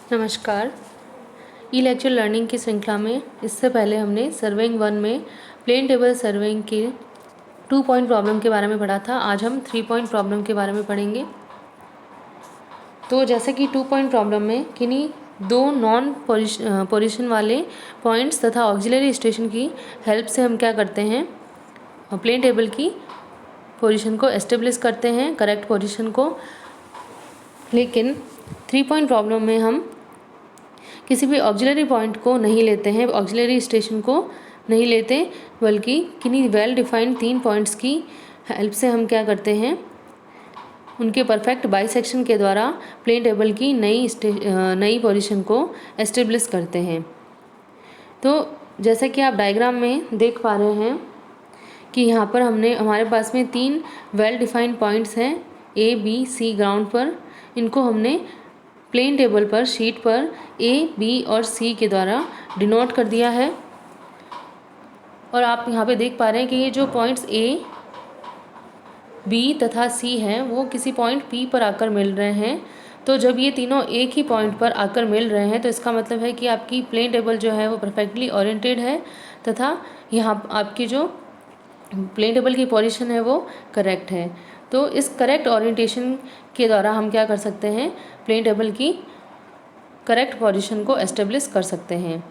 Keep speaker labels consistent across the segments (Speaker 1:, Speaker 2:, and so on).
Speaker 1: नमस्कार। ई lecture learning की श्रृंखला में इससे पहले हमने सर्वेइंग 1 में प्लेन टेबल सर्वेइंग के 2 पॉइंट प्रॉब्लम के बारे में पढ़ा था। आज हम 3 पॉइंट प्रॉब्लम के बारे में पढ़ेंगे। तो जैसे कि 2 पॉइंट प्रॉब्लम में किन्हीं दो नॉन पोजीशन वाले पॉइंट्स तथा ऑक्सिलरी स्टेशन की हेल्प से हम क्या करते हैं, प्लेन टेबल की पोजीशन को एस्टेब्लिश करते हैं, करेक्ट पोजीशन को। लेकिन 3 पॉइंट प्रॉब्लम में हम किसी भी ऑक्सिलरी पॉइंट को नहीं लेते हैं, ऑक्सिलरी स्टेशन को नहीं लेते, बल्कि किन्हीं वेल डिफाइंड 3 पॉइंट्स की हेल्प से हम क्या करते हैं, उनके परफेक्ट बाइसेक्शन के द्वारा प्लेन टेबल की नई पोजीशन को एस्टेब्लिश करते हैं। तो जैसा कि आप डायग्राम में देख पा रहे हैं कि यहाँ पर हमारे पास में 3 वेल डिफाइंड पॉइंट्स हैं, ए बी सी ग्राउंड पर। इनको हमने प्लेन टेबल पर शीट पर ए बी और सी के द्वारा डिनोट कर दिया है। और आप यहाँ पे देख पा रहे हैं कि ये जो पॉइंट्स ए बी तथा सी हैं वो किसी पॉइंट पी पर आकर मिल रहे हैं। तो जब ये तीनों एक ही पॉइंट पर आकर मिल रहे हैं तो इसका मतलब है कि आपकी प्लेन टेबल जो है वो परफेक्टली ओरिएंटेड है तथा यहाँ आपकी जो प्लेन टेबल की पोजीशन है वो करेक्ट है। तो इस करेक्ट ओरिएंटेशन के द्वारा हम क्या कर सकते हैं, प्लेन टेबल की करेक्ट पोजीशन को एस्टेब्लिश कर सकते हैं।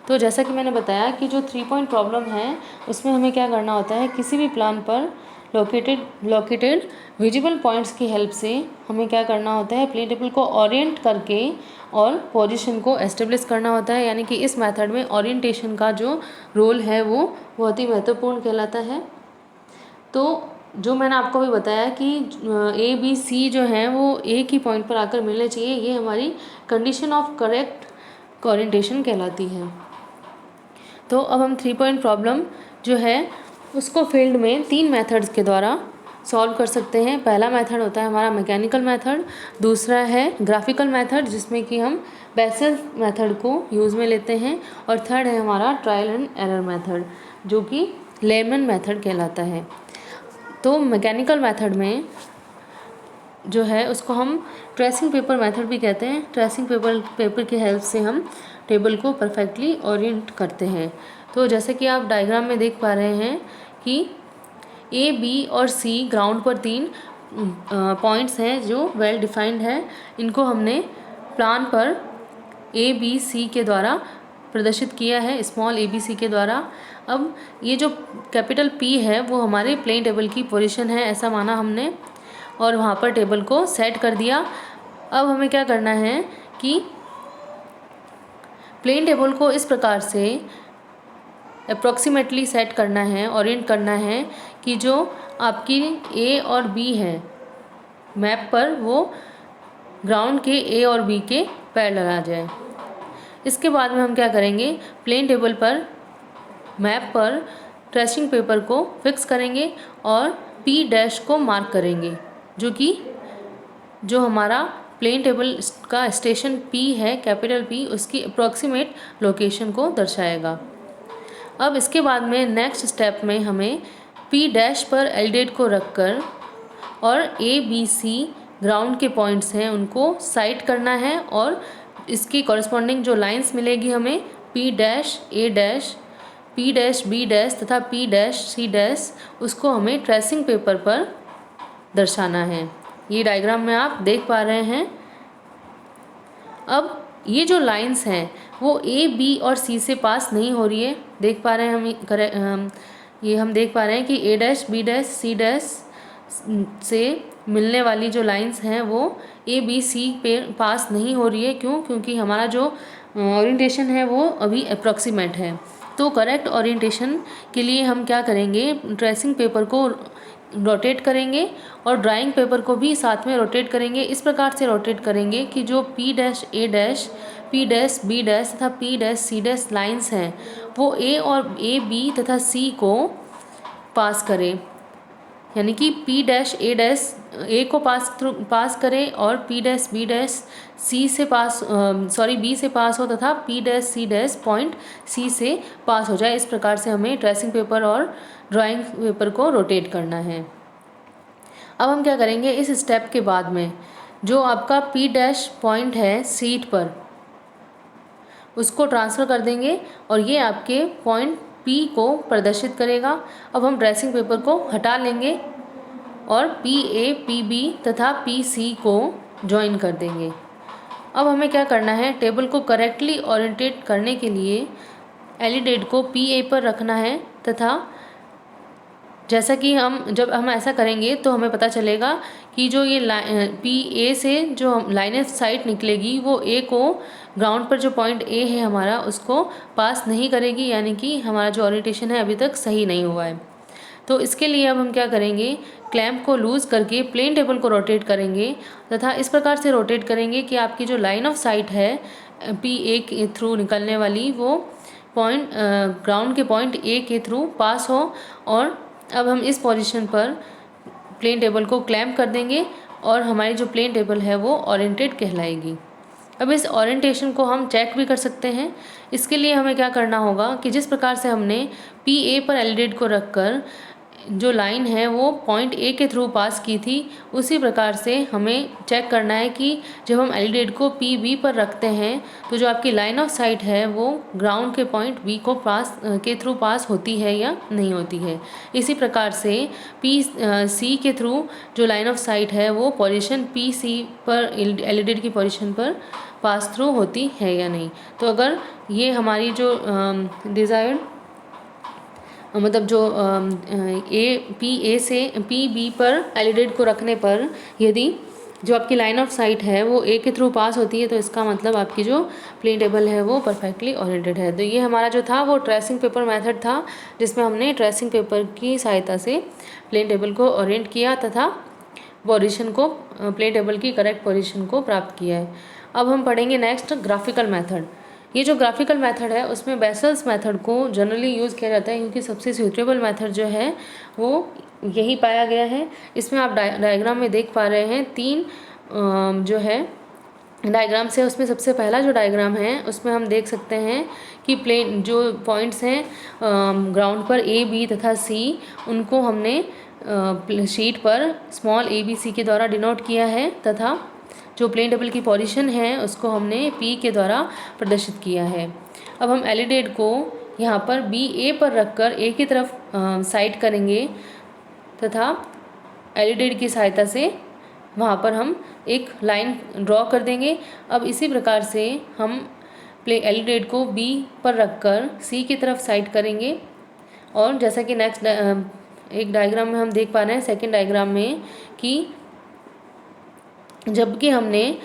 Speaker 1: तो जैसा कि मैंने बताया कि जो 3 पॉइंट प्रॉब्लम है उसमें हमें क्या करना होता है, किसी भी प्लान पर लोकेटेड विजिबल पॉइंट्स की हेल्प से हमें क्या करना होता है, प्लेन टेबल को ओरिएंट करके और पोजीशन को एस्टेब्लिश करना होता है। यानी कि इस मेथड में ओरिएंटेशन का जो रोल है वो बहुत ही महत्वपूर्ण कहलाता है। तो जो मैंने आपको भी बताया कि ए बी सी जो हैं वो एक ही पॉइंट पर आकर मिलने चाहिए, ये हमारी कंडीशन ऑफ करेक्ट ओरिएंटेशन कहलाती है। तो अब हम 3 पॉइंट प्रॉब्लम जो है उसको फील्ड में 3 मेथड्स के द्वारा सॉल्व कर सकते हैं। पहला मेथड होता है हमारा मैकेनिकल मेथड, दूसरा है ग्राफिकल मेथड जिसमें कि हम बेसल मेथड को यूज़ में लेते हैं, और थर्ड है हमारा ट्रायल एंड एरर मेथड जो कि लेमन मेथड कहलाता है। तो मैकेनिकल मेथड में जो है उसको हम ट्रेसिंग पेपर मेथड भी कहते हैं। ट्रेसिंग पेपर की हेल्प से हम टेबल को परफेक्टली ओरिएंट करते हैं। तो जैसे कि आप डायग्राम में देख पा रहे हैं कि ए बी और सी ग्राउंड पर 3 पॉइंट्स हैं जो वेल डिफाइंड है। इनको हमने प्लान पर ए बी सी के द्वारा प्रदर्शित किया है, स्मॉल ए बी सी के द्वारा। अब ये जो कैपिटल पी है वो हमारे प्लेन टेबल की पोजीशन है ऐसा माना हमने, और वहाँ पर टेबल को सेट कर दिया। अब हमें क्या करना है कि प्लेन टेबल को इस प्रकार से अप्रॉक्सीमेटली सेट करना है, ओरिएंट करना है कि जो आपकी ए और बी है मैप पर वो ग्राउंड के ए और बी के पैरेलल आ जाए। इसके बाद में हम क्या करेंगे, प्लेन टेबल पर मैप पर ट्रेसिंग पेपर को फिक्स करेंगे और पी डैश को मार्क करेंगे, जो हमारा प्लेन टेबल का स्टेशन पी है, कैपिटल पी, उसकी अप्रॉक्सीमेट लोकेशन को दर्शाएगा। अब इसके बाद में नेक्स्ट स्टेप में हमें पी डैश पर एलडेट को रखकर और ए बी सी ग्राउंड के पॉइंट्स हैं उनको साइट करना है, और इसकी कॉरस्पॉन्डिंग जो लाइंस मिलेगी हमें P dash A dash, P dash B dash तथा पी डैश सी डैश, उसको हमें ट्रेसिंग पेपर पर दर्शाना है। ये डायग्राम में आप देख पा रहे हैं। अब ये जो लाइंस हैं वो ए बी और सी से पास नहीं हो रही है, देख पा रहे हैं हम देख पा रहे हैं कि A dash B dash C dash से मिलने वाली जो लाइंस हैं वो ए बी सी पे पास नहीं हो रही है। क्योंकि हमारा जो ओरिएंटेशन है वो अभी अप्रॉक्सीमेट है। तो करेक्ट ओरिएंटेशन के लिए हम क्या करेंगे, ट्रेसिंग पेपर को रोटेट करेंगे और ड्राइंग पेपर को भी साथ में रोटेट करेंगे। इस प्रकार से रोटेट करेंगे कि जो P dash A dash, P dash B dash तथा P dash C dash lines हैं वो ए बी तथा सी को पास करें। यानी कि P dash A dash A को पास करे और P dash B dash B से पास हो तथा P dash C dash point C से पास हो जाए। इस प्रकार से हमें ट्रेसिंग पेपर और ड्राइंग पेपर को रोटेट करना है। अब हम क्या करेंगे, इस स्टेप के बाद में जो आपका पी डैश पॉइंट है शीट पर, उसको ट्रांसफ़र कर देंगे और ये आपके पॉइंट P को प्रदर्शित करेगा। अब हम ट्रेसिंग पेपर को हटा लेंगे और PA, PB तथा PC को ज्वाइन कर देंगे। अब हमें क्या करना है, टेबल को करेक्टली ओरिएंटेट करने के लिए एलिडेट को PA पर रखना है तथा जैसा कि जब हम ऐसा करेंगे तो हमें पता चलेगा कि जो ये PA से जो लाइन ऑफ साइट निकलेगी वो A को ग्राउंड पर जो पॉइंट A है हमारा उसको पास नहीं करेगी, यानी कि हमारा जो ओरिएंटेशन है अभी तक सही नहीं हुआ है। तो इसके लिए अब हम क्या करेंगे, क्लैंप को लूज़ करके प्लेन टेबल को रोटेट करेंगे तथा इस प्रकार से रोटेट करेंगे कि आपकी जो लाइन ऑफ साइट है PA के थ्रू निकलने वाली वो पॉइंट ग्राउंड के पॉइंट A के थ्रू पास हो। और अब हम इस पोजीशन पर प्लेन टेबल को क्लैंप कर देंगे और हमारी जो प्लेन टेबल है वो ओरिएंटेड कहलाएगी। अब इस ओरिएंटेशन को हम चेक भी कर सकते हैं। इसके लिए हमें क्या करना होगा कि जिस प्रकार से हमने PA पर एलिडेट को रखकर जो लाइन है वो पॉइंट A के थ्रू पास की थी, उसी प्रकार से हमें चेक करना है कि जब हम एलिडेट को PB पर रखते हैं तो जो आपकी लाइन ऑफ साइट है वो ग्राउंड के पॉइंट B को के थ्रू पास होती है या नहीं होती है। इसी प्रकार से PC के थ्रू जो लाइन ऑफ साइट है वो पोजीशन PC पर एलिडेट की पोजीशन पर पास थ्रू होती है या नहीं। तो अगर ये हमारी जो डिज़ायर्ड मतलब जो PA से PB पर एलिडेट को रखने पर यदि जो आपकी लाइन ऑफ साइट है वो A के थ्रू पास होती है तो इसका मतलब आपकी जो प्लेन टेबल है वो परफेक्टली ओरिएंटेड है। तो ये हमारा जो था वो ट्रेसिंग पेपर मेथड था, जिसमें हमने ट्रेसिंग पेपर की सहायता से प्लेन टेबल को ओरिएंट किया तथा पोजीशन को प्लेन टेबल की करेक्ट पोजीशन को प्राप्त किया है। अब हम पढ़ेंगे नेक्स्ट ग्राफिकल मेथड। ये जो ग्राफिकल मेथड है उसमें बेसल्स मेथड को जनरली यूज़ किया जाता है क्योंकि सबसे सूटेबल मेथड जो है वो यही पाया गया है। इसमें आप डायग्राम में देख पा रहे हैं 3 जो है डायग्राम से, उसमें सबसे पहला जो डायग्राम है उसमें हम देख सकते हैं कि प्लेन जो पॉइंट्स हैं ग्राउंड पर A, B तथा C उनको हमने शीट पर स्मॉल ABC के द्वारा डिनोट किया है तथा जो प्लेन टेबल की पोजीशन है उसको हमने P के द्वारा प्रदर्शित किया है। अब हम एलिडेट को यहाँ पर BA पर रखकर A की तरफ साइड करेंगे तथा एलिडेट की सहायता से वहाँ पर हम एक लाइन ड्रॉ कर देंगे। अब इसी प्रकार से हम एलिडेट को B पर रखकर C की तरफ साइड करेंगे और जैसा कि नेक्स्ट एक डायग्राम में हम देख पा रहे हैं, सेकेंड डायग्राम में, कि जबकि हमने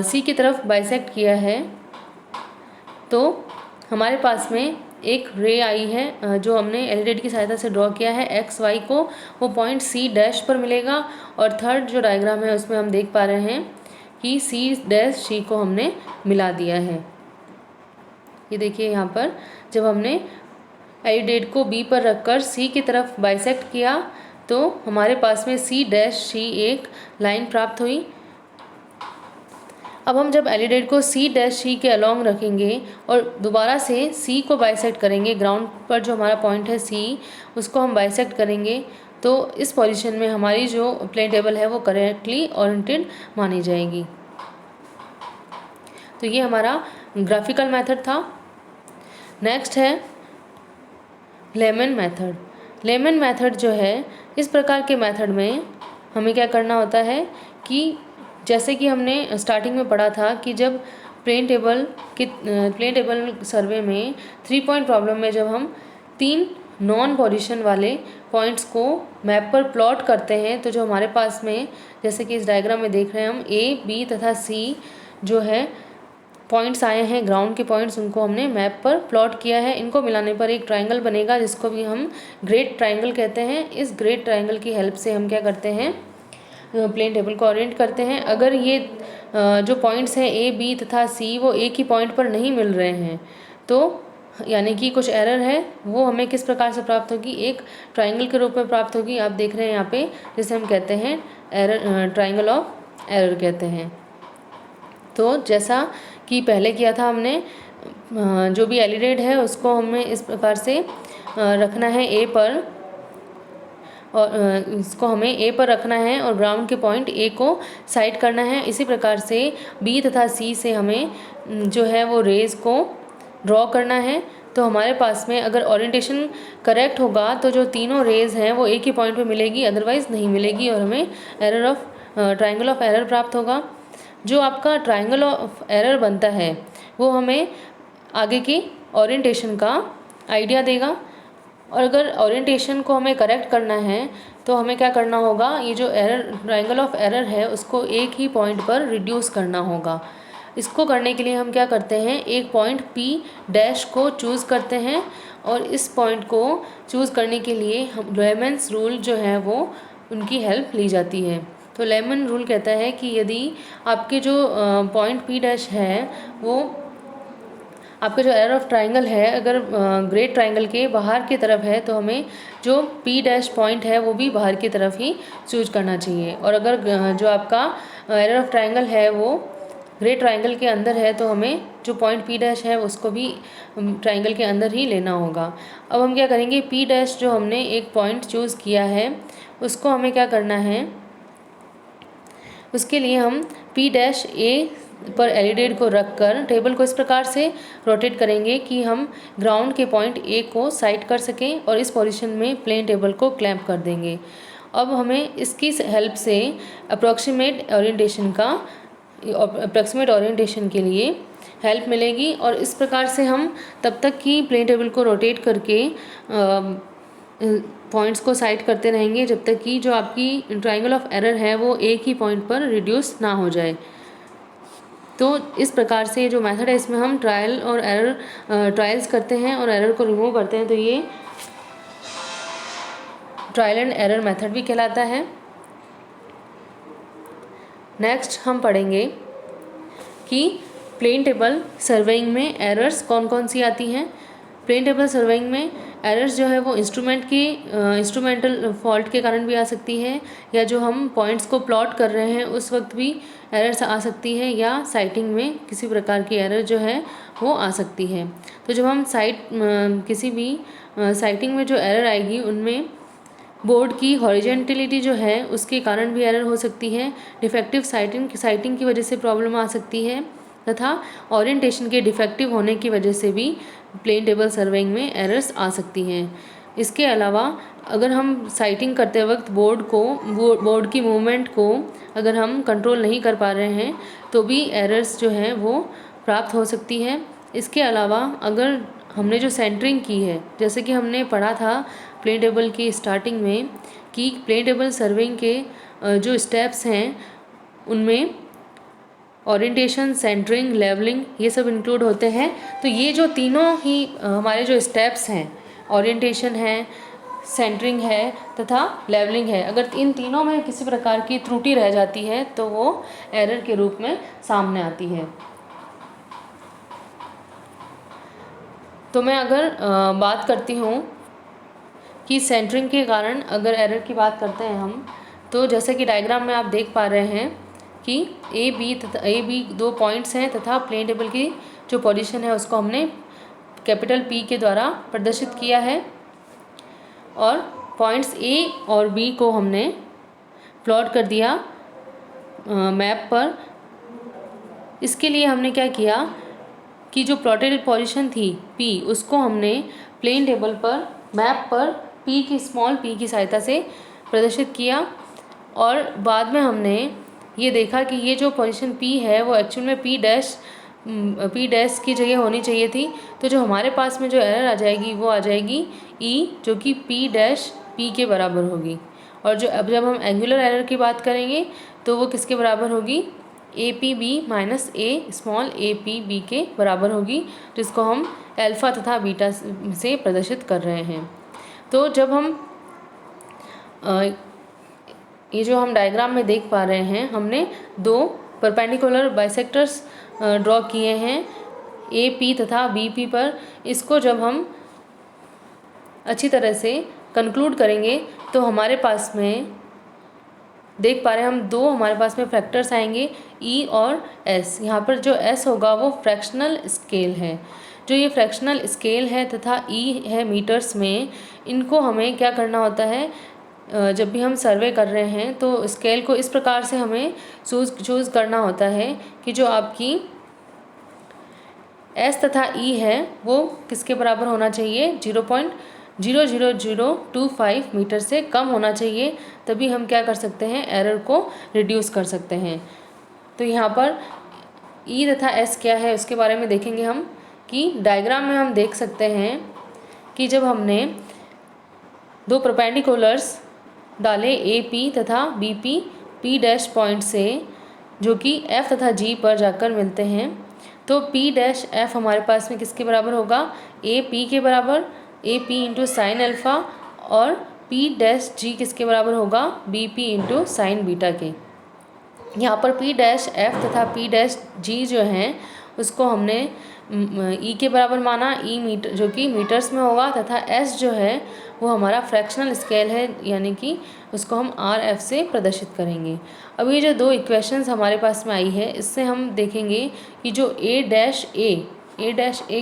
Speaker 1: C की तरफ बाइसेक्ट किया है तो हमारे पास में एक रे आई है जो हमने एलिडेट की सहायता से ड्रॉ किया है XY को, वो पॉइंट C डैश पर मिलेगा। और थर्ड जो डायग्राम है उसमें हम देख पा रहे हैं कि C' को हमने मिला दिया है। ये देखिए यहाँ पर जब हमने एलिडेट को B पर रखकर C की तरफ बाइसेक्ट किया तो हमारे पास में C' एक लाइन प्राप्त हुई। अब हम जब एलिडेट को C' के अलॉन्ग रखेंगे और दोबारा से C को बाइसेक्ट करेंगे, ग्राउंड पर जो हमारा पॉइंट है C उसको हम बाइसेक्ट करेंगे तो इस पोजीशन में हमारी जो प्लेन टेबल है वो करेक्टली ओरिएंटेड मानी जाएगी। तो ये हमारा ग्राफिकल मेथड था। नेक्स्ट है लेमन मेथड। लेमन मेथड जो है, इस प्रकार के मेथड में हमें क्या करना होता है कि जैसे कि हमने स्टार्टिंग में पढ़ा था कि जब प्लेन टेबल सर्वे में 3 पॉइंट प्रॉब्लम में जब हम 3 नॉन पोजीशन वाले पॉइंट्स को मैप पर प्लॉट करते हैं तो जो हमारे पास में, जैसे कि इस डायग्राम में देख रहे हैं हम, A, B तथा C जो है पॉइंट्स आए हैं, ग्राउंड के पॉइंट्स, उनको हमने मैप पर प्लॉट किया है। इनको मिलाने पर एक ट्राइंगल बनेगा जिसको भी हम ग्रेट ट्राइंगल कहते हैं। इस ग्रेट ट्राइंगल की हेल्प से हम क्या करते हैं, प्लेन टेबल को ओरिएंट करते हैं। अगर ये जो पॉइंट्स हैं A, B तथा C वो एक ही पॉइंट पर नहीं मिल रहे हैं तो यानी कि कुछ एरर है, वो हमें किस प्रकार से प्राप्त होगी, एक ट्राइंगल के रूप में प्राप्त होगी। आप देख रहे हैं यहाँ पे, जिसे हम कहते हैं एरर, ट्राइंगल ऑफ एरर कहते हैं। तो जैसा कि पहले किया था हमने, जो भी एलिडेट है उसको हमें इस प्रकार से रखना है A पर, और इसको हमें A पर रखना है और ग्राउंड के पॉइंट A को साइड करना है। इसी प्रकार से B तथा C से हमें जो है वो रेज़ को ड्रॉ करना है तो हमारे पास में अगर ओरिएंटेशन करेक्ट होगा तो जो तीनों रेज़ हैं वो एक ही पॉइंट पे मिलेगी, अदरवाइज़ नहीं मिलेगी और हमें ट्रायंगल ऑफ एरर प्राप्त होगा। जो आपका ट्रायंगल ऑफ एरर बनता है वो हमें आगे की ओरिएंटेशन का आइडिया देगा। और अगर ओरिएंटेशन को हमें करेक्ट करना है तो हमें क्या करना होगा, ये जो ट्रायंगल ऑफ एरर है उसको एक ही पॉइंट पर रिड्यूस करना होगा। इसको करने के लिए हम क्या करते हैं, एक पॉइंट P डैश को चूज़ करते हैं और इस पॉइंट को चूज़ करने के लिए हम लेमन्स रूल जो है वो उनकी हेल्प ली जाती है। तो लेमन रूल कहता है कि यदि आपके जो पॉइंट P डैश है वो आपका जो एरर ऑफ ट्रायंगल है अगर ग्रेट ट्रायंगल के बाहर की तरफ है तो हमें जो P डैश पॉइंट है वो भी बाहर की तरफ ही चूज करना चाहिए। और अगर जो आपका एरर ऑफ ट्रायंगल है वो ग्रेट ट्रायंगल के अंदर है तो हमें जो पॉइंट P डैश है उसको भी ट्रायंगल के अंदर ही लेना होगा। अब हम क्या करेंगे, P डैश जो हमने एक पॉइंट चूज़ किया है उसको हमें क्या करना है, उसके लिए हम P डैश A पर एलिडेट को रखकर टेबल को इस प्रकार से रोटेट करेंगे कि हम ग्राउंड के पॉइंट A को साइड कर सकें और इस पोजीशन में प्लेन टेबल को क्लैंप कर देंगे। अब हमें इसकी हेल्प से अप्रॉक्सीमेट ओरिएंटेशन के लिए हेल्प मिलेगी और इस प्रकार से हम तब तक की प्लेन टेबल को रोटेट करके पॉइंट्स को साइड करते रहेंगे जब तक कि जो आपकी ट्रायंगल ऑफ एरर है वो एक ही पॉइंट पर रिड्यूस ना हो जाए। तो इस प्रकार से जो मेथड है इसमें हम ट्रायल्स करते हैं और एरर को रिमूव करते हैं, तो ये ट्रायल एंड एरर मेथड भी कहलाता है। नेक्स्ट हम पढ़ेंगे कि प्लेन टेबल सर्वेइंग में एरर्स कौन कौन सी आती हैं। प्लेन टेबल सर्वेइंग में एरर्स जो है वो इंस्ट्रूमेंटल फॉल्ट के कारण भी आ सकती है, या जो हम पॉइंट्स को प्लॉट कर रहे हैं उस वक्त भी एरर्स आ सकती है, या साइटिंग में किसी प्रकार की एरर जो है वो आ सकती है। तो जब हम किसी भी साइटिंग में जो एरर आएगी उनमें बोर्ड की हॉरिजेंटलिटी जो है उसके कारण भी एरर हो सकती है, डिफेक्टिव साइटिंग की वजह से प्रॉब्लम आ सकती है, तथा ओरिएंटेशन के डिफेक्टिव होने की वजह से भी प्लेन टेबल सर्वेइंग में एरर्स आ सकती हैं। इसके अलावा अगर हम साइटिंग करते वक्त बोर्ड की मूवमेंट को अगर हम कंट्रोल नहीं कर पा रहे हैं तो भी एरर्स जो हैं वो प्राप्त हो सकती है। इसके अलावा अगर हमने जो सेंटरिंग की है, जैसे कि हमने पढ़ा था प्लेन टेबल की स्टार्टिंग में कि प्लेन टेबल सर्वेइंग के जो स्टेप्स हैं उनमें ओरिएंटेशन, सेंटरिंग, लेवलिंग ये सब इंक्लूड होते हैं। तो ये जो तीनों ही हमारे जो स्टेप्स हैं, ओरिएंटेशन है, सेंटरिंग है तथा लेवलिंग है, अगर इन तीनों में किसी प्रकार की त्रुटि रह जाती है तो वो एरर के रूप में सामने आती है। तो मैं अगर बात करती हूँ कि सेंटरिंग के कारण अगर एरर की बात करते हैं हम, तो जैसे कि डायग्राम में आप देख पा रहे हैं कि ए बी दो पॉइंट्स हैं तथा प्लेन टेबल की जो पोजीशन है उसको हमने कैपिटल P के द्वारा प्रदर्शित किया है और पॉइंट्स A और B को हमने प्लॉट कर दिया मैप पर। इसके लिए हमने क्या किया कि जो प्लॉटेड पोजीशन थी P उसको हमने प्लेन टेबल पर मैप पर स्मॉल p की सहायता से प्रदर्शित किया और बाद में हमने ये देखा कि ये जो पोजीशन P है वो एक्चुअल में P डैश की जगह होनी चाहिए थी। तो जो हमारे पास में जो एरर आ जाएगी वो आ जाएगी E, जो कि P डैश P के बराबर होगी। और जब हम एंगुलर एरर की बात करेंगे तो वो किसके बराबर होगी, APB माइनस स्मॉल APB के बराबर होगी, जिसको हम अल्फ़ा तथा बीटा से प्रदर्शित कर रहे हैं। तो जब हम ये जो हम डायग्राम में देख पा रहे हैं, हमने दो परपेंडिकुलर बाइसेक्टर्स ड्रॉ किए हैं AP तथा BP पर। इसको जब हम अच्छी तरह से कंक्लूड करेंगे तो हमारे पास में देख पा रहे हैं हमारे पास में फैक्टर्स आएंगे E और S। यहाँ पर जो S होगा वो फ्रैक्शनल स्केल है। जो ये फ्रैक्शनल स्केल है तथा E है मीटर्स में, इनको हमें क्या करना होता है, जब भी हम सर्वे कर रहे हैं तो स्केल को इस प्रकार से हमें चूज़ करना होता है कि जो आपकी एस तथा ई है वो किसके बराबर होना चाहिए, 0.00025 मीटर से कम होना चाहिए, तभी हम क्या कर सकते हैं, एरर को रिड्यूस कर सकते हैं। तो यहाँ पर ई तथा एस क्या है उसके बारे में देखेंगे हम, कि डायग्राम में हम देख सकते हैं कि जब हमने दो परपेंडिकुलर्स डाले ए पी तथा B P P dash point से, जो कि एफ तथा जी पर जाकर मिलते हैं, तो पी डैश एफ हमारे पास में किसके बराबर होगा, ए पी के बराबर, A P into sine alpha, और पी डैश जी किसके बराबर होगा, B P into sine beta के। यहाँ पर पी डैश एफ तथा पी डैश जी जो हैं उसको हमने ई के बराबर माना, ई मीटर जो कि मीटर्स में होगा, तथा एस जो है वो हमारा फ्रैक्शनल स्केल है, यानी कि उसको हम आर एफ से प्रदर्शित करेंगे। अब ये जो दो इक्वेशंस हमारे पास में आई है, इससे हम देखेंगे कि जो ए डैश ए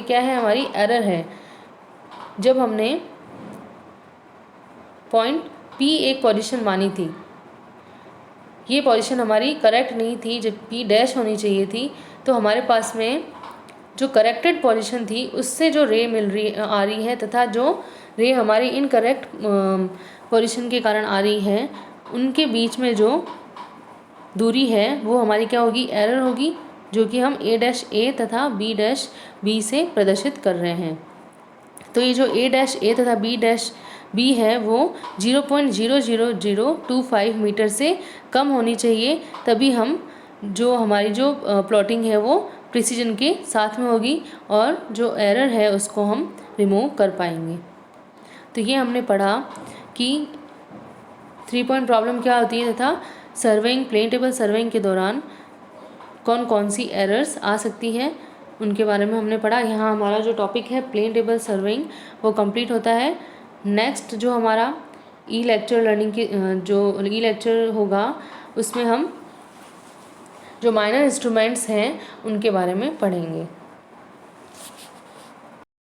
Speaker 1: क्या है, हमारी एरर है। जब हमने पॉइंट पी एक पोजीशन मानी थी, ये पोजीशन हमारी करेक्ट नहीं थी, जब पी डैश होनी चाहिए थी, तो हमारे पास में जो करेक्टेड पोजीशन थी उससे जो रे आ रही है, तथा जो रे हमारी इनकरेक्ट पोजीशन के कारण आ रही है, उनके बीच में जो दूरी है वो हमारी क्या होगी, एरर होगी, जो कि हम ए डैश ए तथा बी डैश बी से प्रदर्शित कर रहे हैं। तो ये जो ए डैश ए तथा बी डैश बी है वो 0.00025 मीटर से कम होनी चाहिए, तभी हम जो हमारी जो प्लॉटिंग है वो प्रिसीजन के साथ में होगी, और जो एरर है उसको हम रिमूव कर पाएंगे। तो ये हमने पढ़ा कि 3 पॉइंट प्रॉब्लम क्या होती है, तथा सर्वेइंग प्लेन टेबल सर्वेइंग के दौरान कौन कौन सी एरर्स आ सकती है उनके बारे में हमने पढ़ा। यहाँ हमारा जो टॉपिक है प्लेन टेबल सर्वेइंग वो कंप्लीट होता है। नेक्स्ट जो हमारा ई लेक्चर लर्निंग की जो ई लेक्चर होगा उसमें हम जो माइनर इंस्ट्रूमेंट्स हैं उनके बारे में पढ़ेंगे।